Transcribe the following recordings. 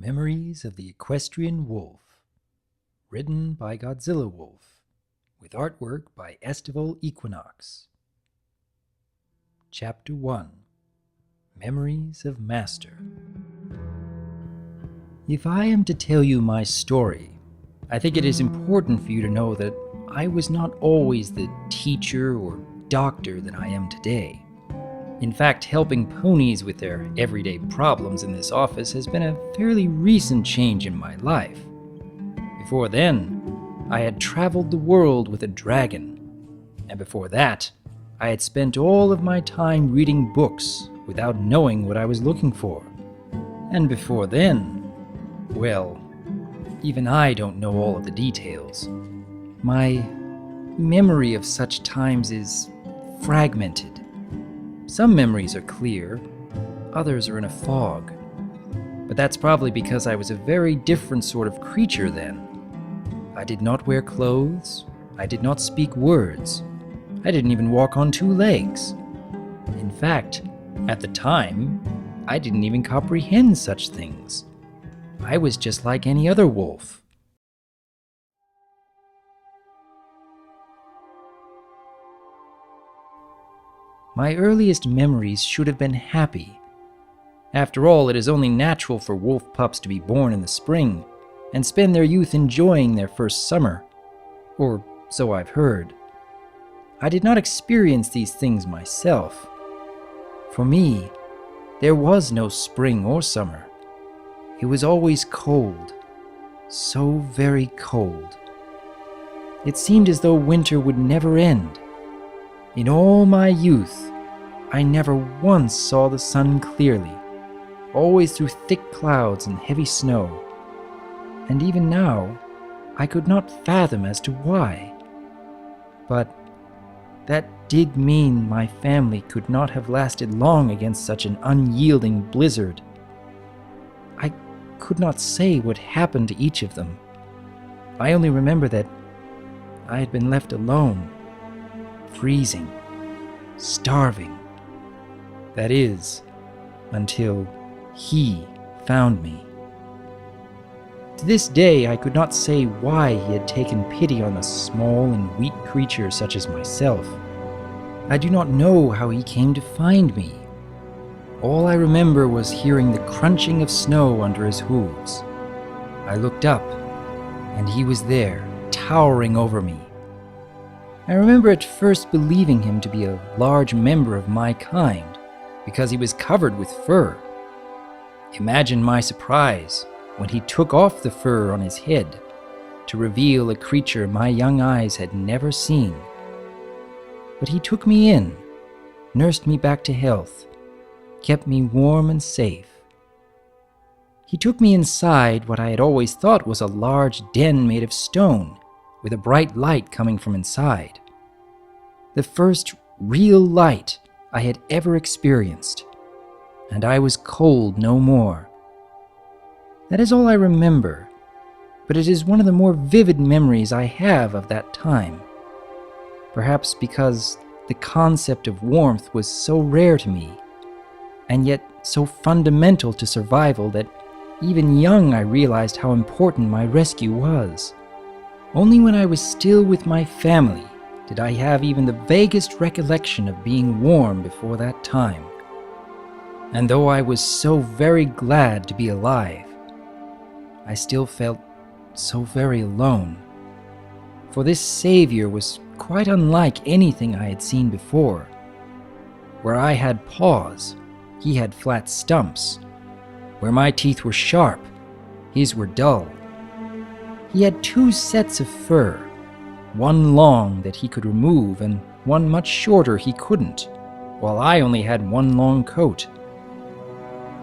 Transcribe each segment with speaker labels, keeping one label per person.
Speaker 1: Memories of the Equestrian Wolf, written by DRWolf, with artwork by Equinox. Chapter 1. Memories of Master. If I am to tell you my story, I think it is important for you to know that I was not always the teacher or doctor that I am today. In fact, helping ponies with their everyday problems in this office has been a fairly recent change in my life. Before then, I had traveled the world with a dragon, and before that, I had spent all of my time reading books without knowing what I was looking for. And before then, well, even I don't know all of the details. My memory of such times is fragmented. Some memories are clear, others are in a fog. But that's probably because I was a very different sort of creature then. I did not wear clothes, I did not speak words, I didn't even walk on two legs. In fact, at the time, I didn't even comprehend such things. I was just like any other wolf. My earliest memories should have been happy. After all, it is only natural for wolf pups to be born in the spring and spend their youth enjoying their first summer. Or so I've heard. I did not experience these things myself. For me, there was no spring or summer. It was always cold, so very cold. It seemed as though winter would never end. In all my youth, I never once saw the sun clearly, always through thick clouds and heavy snow. And even now, I could not fathom as to why. But that did mean my family could not have lasted long against such an unyielding blizzard. I could not say what happened to each of them. I only remember that I had been left alone, freezing, starving. That is, until he found me. To this day, I could not say why he had taken pity on a small and weak creature such as myself. I do not know how he came to find me. All I remember was hearing the crunching of snow under his hooves. I looked up, and he was there, towering over me. I remember at first believing him to be a large member of my kind, because he was covered with fur. Imagine my surprise when he took off the fur on his head to reveal a creature my young eyes had never seen. But he took me in, nursed me back to health, kept me warm and safe. He took me inside what I had always thought was a large den made of stone, with a bright light coming from inside. The first real light I had ever experienced, and I was cold no more. That is all I remember, but it is one of the more vivid memories I have of that time. Perhaps because the concept of warmth was so rare to me, and yet so fundamental to survival that even young I realized how important my rescue was. Only when I was still with my family did I have even the vaguest recollection of being warm before that time. And though I was so very glad to be alive, I still felt so very alone. For this savior was quite unlike anything I had seen before. Where I had paws, he had flat stumps. Where my teeth were sharp, his were dull. He had two sets of fur, one long that he could remove and one much shorter he couldn't, while I only had one long coat.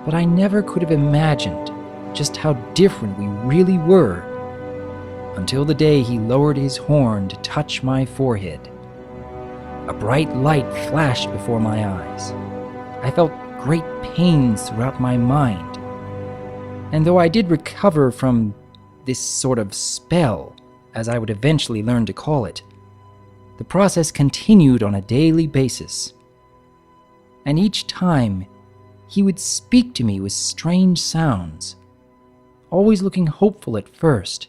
Speaker 1: But I never could have imagined just how different we really were until the day he lowered his horn to touch my forehead. A bright light flashed before my eyes. I felt great pains throughout my mind. And though I did recover from this sort of spell, as I would eventually learn to call it, the process continued on a daily basis. And each time, he would speak to me with strange sounds, always looking hopeful at first,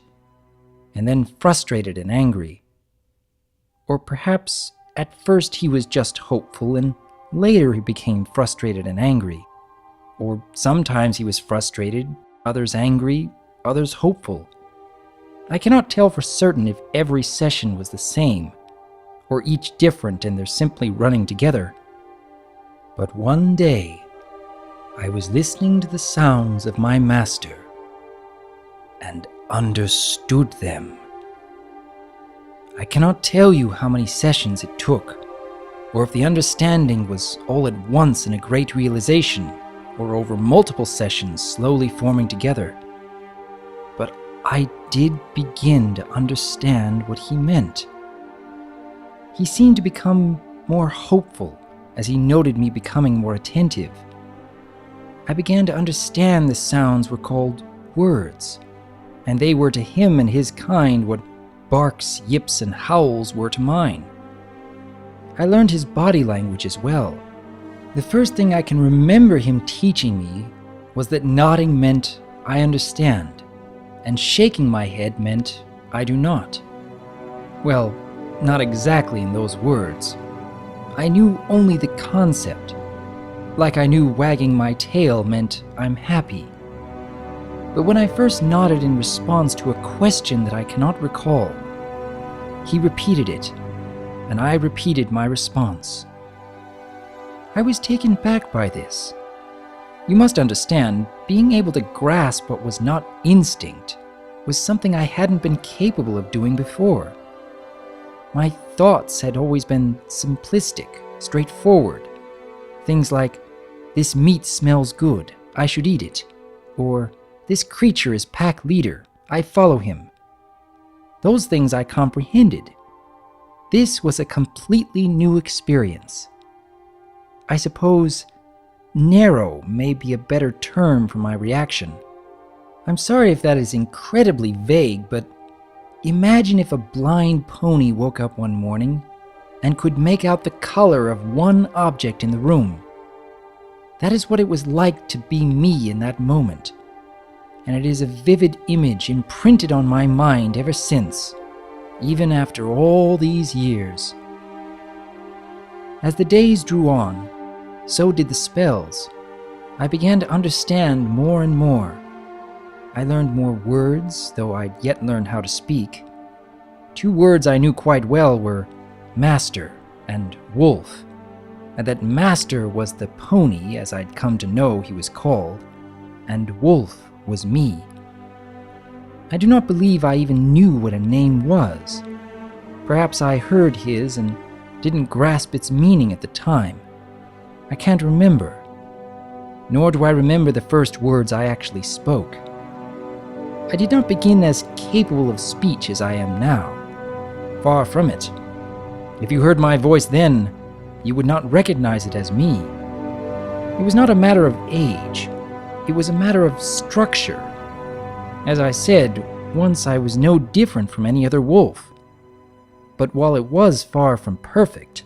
Speaker 1: and then frustrated and angry. Or perhaps at first he was just hopeful and later he became frustrated and angry. Or sometimes he was frustrated, others angry, others hopeful. I cannot tell for certain if every session was the same, or each different and they're simply running together. But one day, I was listening to the sounds of my master and understood them. I cannot tell you how many sessions it took, or if the understanding was all at once in a great realization, or over multiple sessions slowly forming together. But I did begin to understand what he meant. He seemed to become more hopeful as he noted me becoming more attentive. I began to understand the sounds were called words, and they were to him and his kind what barks, yips, and howls were to mine. I learned his body language as well. The first thing I can remember him teaching me was that nodding meant I understand, and shaking my head meant I do not. Well, not exactly in those words. I knew only the concept, like I knew wagging my tail meant I'm happy. But when I first nodded in response to a question that I cannot recall, he repeated it, and I repeated my response. I was taken back by this. You must understand, being able to grasp what was not instinct was something I hadn't been capable of doing before. My thoughts had always been simplistic, straightforward. Things like, this meat smells good, I should eat it. Or, this creature is pack leader, I follow him. Those things I comprehended. This was a completely new experience. I suppose narrow may be a better term for my reaction. I'm sorry if that is incredibly vague, but imagine if a blind pony woke up one morning and could make out the color of one object in the room. That is what it was like to be me in that moment, and it is a vivid image imprinted on my mind ever since, even after all these years. As the days drew on, so did the spells. I began to understand more and more. I learned more words, though I'd yet learn how to speak. 2 words I knew quite well were master and wolf, and that master was the pony, as I'd come to know he was called, and wolf was me. I do not believe I even knew what a name was. Perhaps I heard his and didn't grasp its meaning at the time. I can't remember, nor do I remember the first words I actually spoke. I did not begin as capable of speech as I am now. Far from it. If you heard my voice then, you would not recognize it as me. It was not a matter of age. It was a matter of structure. As I said, once I was no different from any other wolf. But while it was far from perfect,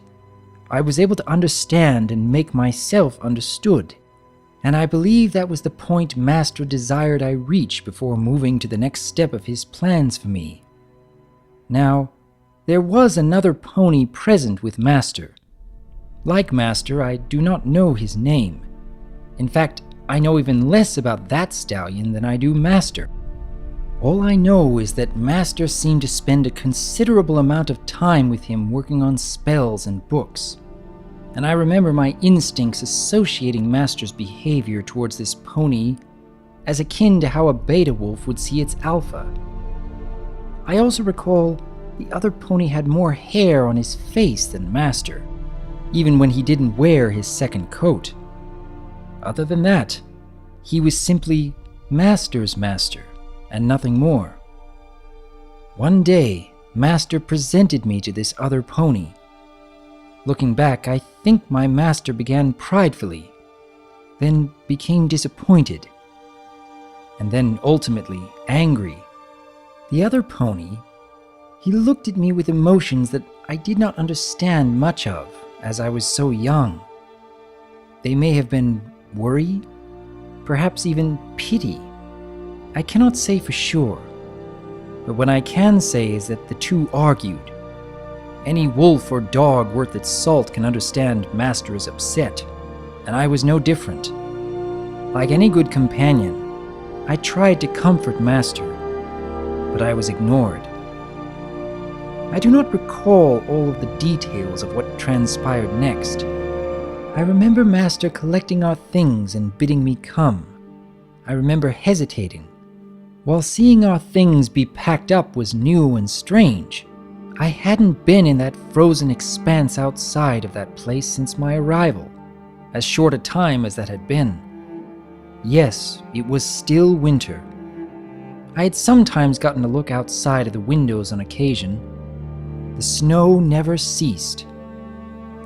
Speaker 1: I was able to understand and make myself understood, and I believe that was the point Master desired I reach before moving to the next step of his plans for me. Now, there was another pony present with Master. Like Master, I do not know his name. In fact, I know even less about that stallion than I do Master. All I know is that Master seemed to spend a considerable amount of time with him working on spells and books. And I remember my instincts associating Master's behavior towards this pony as akin to how a beta wolf would see its alpha. I also recall the other pony had more hair on his face than Master, even when he didn't wear his second coat. Other than that, he was simply Master's master, and nothing more. One day, Master presented me to this other pony. Looking back, I think my master began pridefully, then became disappointed, and then ultimately angry. The other pony, he looked at me with emotions that I did not understand much of, as I was so young. They may have been worry, perhaps even pity. I cannot say for sure, but what I can say is that the two argued. Any wolf or dog worth its salt can understand Master is upset, and I was no different. Like any good companion, I tried to comfort Master, but I was ignored. I do not recall all of the details of what transpired next. I remember Master collecting our things and bidding me come. I remember hesitating. While seeing our things be packed up was new and strange, I hadn't been in that frozen expanse outside of that place since my arrival, as short a time as that had been. Yes, it was still winter. I had sometimes gotten a look outside of the windows on occasion. The snow never ceased.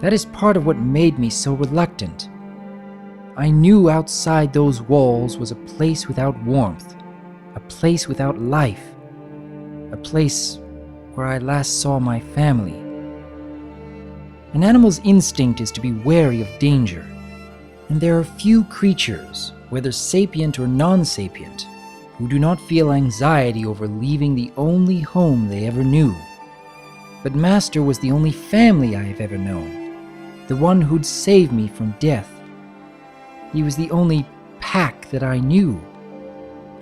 Speaker 1: That is part of what made me so reluctant. I knew outside those walls was a place without warmth, a place without life, a place where I last saw my family. An animal's instinct is to be wary of danger, and there are few creatures, whether sapient or non-sapient, who do not feel anxiety over leaving the only home they ever knew. But Master was the only family I have ever known, the one who'd save me from death. He was the only pack that I knew,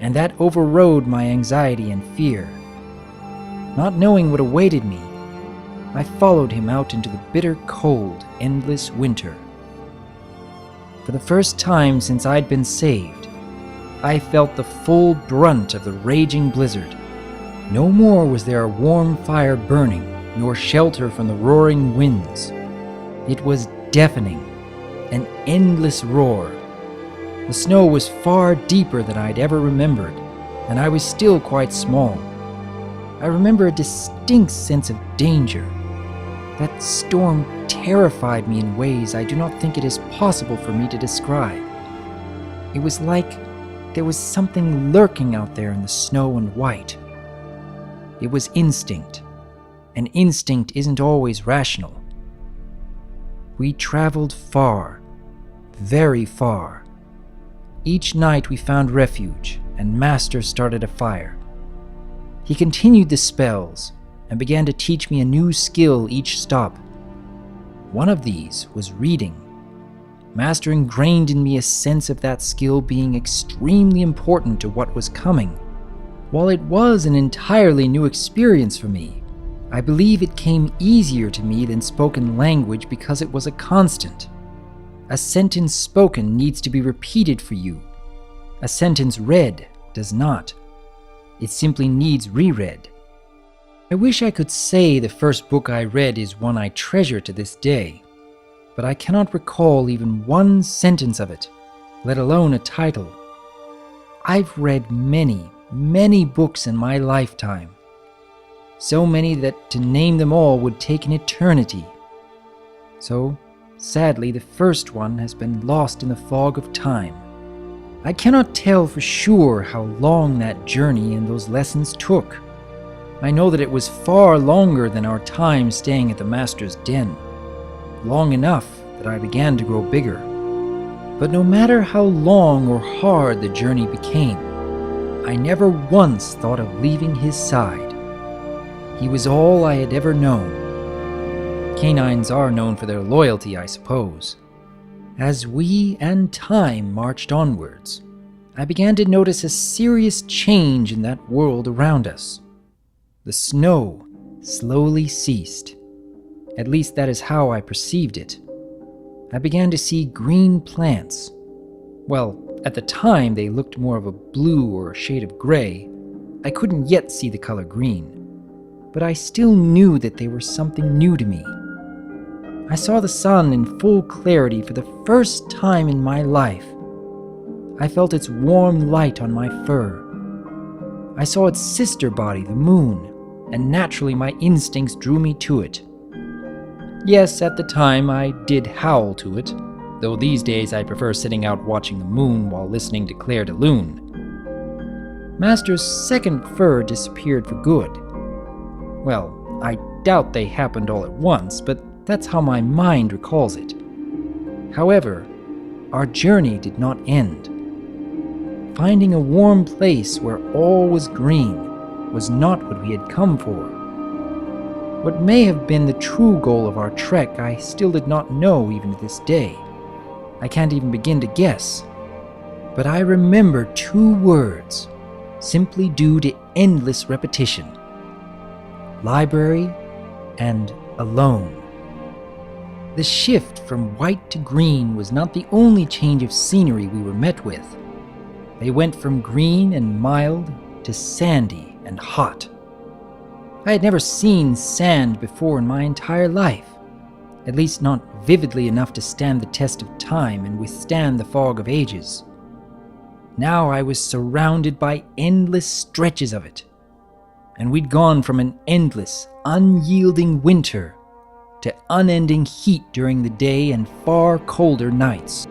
Speaker 1: and that overrode my anxiety and fear. Not knowing what awaited me, I followed him out into the bitter cold, endless winter. For the first time since I'd been saved, I felt the full brunt of the raging blizzard. No more was there a warm fire burning, nor shelter from the roaring winds. It was deafening, an endless roar. The snow was far deeper than I'd ever remembered, and I was still quite small. I remember a distinct sense of danger. That storm terrified me in ways I do not think it is possible for me to describe. It was like there was something lurking out there in the snow and white. It was instinct, and instinct isn't always rational. We traveled far, very far. Each night we found refuge, and Master started a fire. He continued the spells, and began to teach me a new skill each stop. One of these was reading. Master ingrained in me a sense of that skill being extremely important to what was coming. While it was an entirely new experience for me, I believe it came easier to me than spoken language because it was a constant. A sentence spoken needs to be repeated for you. A sentence read does not. It simply needs reread. I wish I could say the first book I read is one I treasure to this day, but I cannot recall even one sentence of it, let alone a title. I've read many, many books in my lifetime. So many that to name them all would take an eternity. So, sadly, the first one has been lost in the fog of time. I cannot tell for sure how long that journey and those lessons took. I know that it was far longer than our time staying at the Master's den. Long enough that I began to grow bigger. But no matter how long or hard the journey became, I never once thought of leaving his side. He was all I had ever known. Canines are known for their loyalty, I suppose. As we and time marched onwards, I began to notice a serious change in that world around us. The snow slowly ceased. At least that is how I perceived it. I began to see green plants. Well, at the time they looked more of a blue or a shade of gray. I couldn't yet see the color green, but I still knew that they were something new to me. I saw the sun in full clarity for the first time in my life. I felt its warm light on my fur. I saw its sister body, the moon, and naturally my instincts drew me to it. Yes, at the time I did howl to it, though these days I prefer sitting out watching the moon while listening to Claire de Lune. Master's second fur disappeared for good. Well, I doubt they happened all at once, but that's how my mind recalls it. However, our journey did not end. Finding a warm place where all was green was not what we had come for. What may have been the true goal of our trek I still did not know even to this day. I can't even begin to guess. But I remember 2 words, simply due to endless repetition: library and alone. The shift from white to green was not the only change of scenery we were met with. They went from green and mild to sandy and hot. I had never seen sand before in my entire life, at least not vividly enough to stand the test of time and withstand the fog of ages. Now I was surrounded by endless stretches of it, and we'd gone from an endless, unyielding winter to unending heat during the day and far colder nights.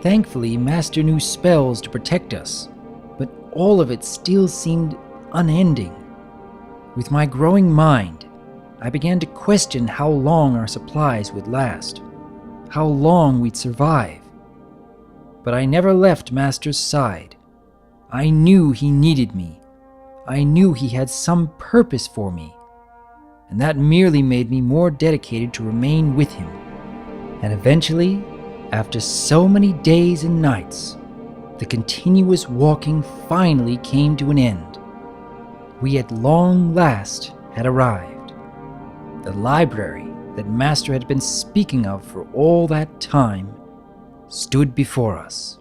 Speaker 1: Thankfully, Master knew spells to protect us, but all of it still seemed unending. With my growing mind, I began to question how long our supplies would last, how long we'd survive. But I never left Master's side. I knew he needed me. I knew he had some purpose for me, and that merely made me more dedicated to remain with him. And eventually, after so many days and nights, the continuous walking finally came to an end. We at long last had arrived. The library that Master had been speaking of for all that time stood before us.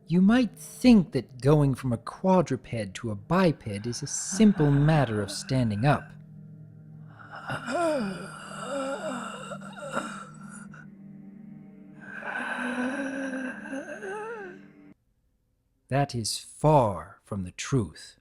Speaker 1: You might think that going from a quadruped to a biped is a simple matter of standing up. That is far from the truth.